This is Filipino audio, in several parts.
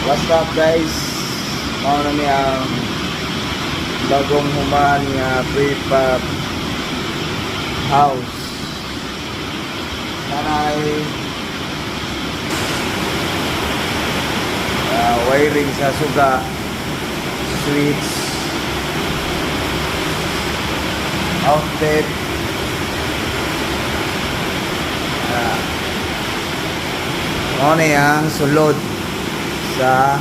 What's up guys? Mao na niya ang bagong human nga prefab house. Nanay wiring sa suga, switch, outlet, mao na yang sulod sa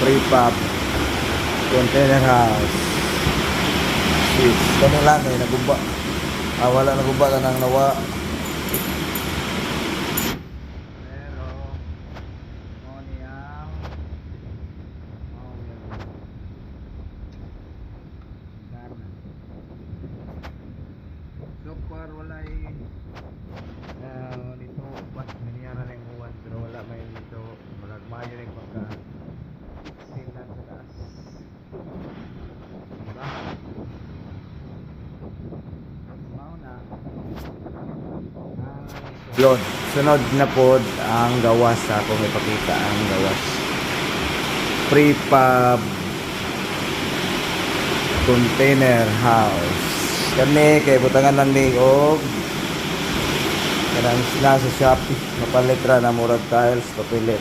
prefab container house. Switch kani lang naguba. Wala naguba na nang nawa. Pero mo niyang so far walay dito but nangyara na yung uwan pero wala may dito mayo rin pagka silan sa taas, diba? Mauna yun, sunod na pod ang gawas sa akong ipakita ang gawas prefab container house. Kani kay butangan lang ni og kanang na sa Shopee mapalit ra na murag tiles papilit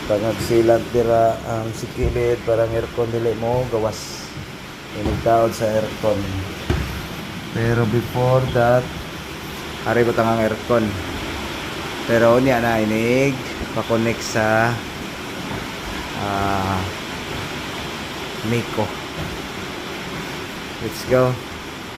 pangag silat dira ang sikilid parang aircon dili mo gawas inigtaod sa aircon. Pero before that ari butangang aircon pero niya na inig pa-connect sa Miko. Let's go.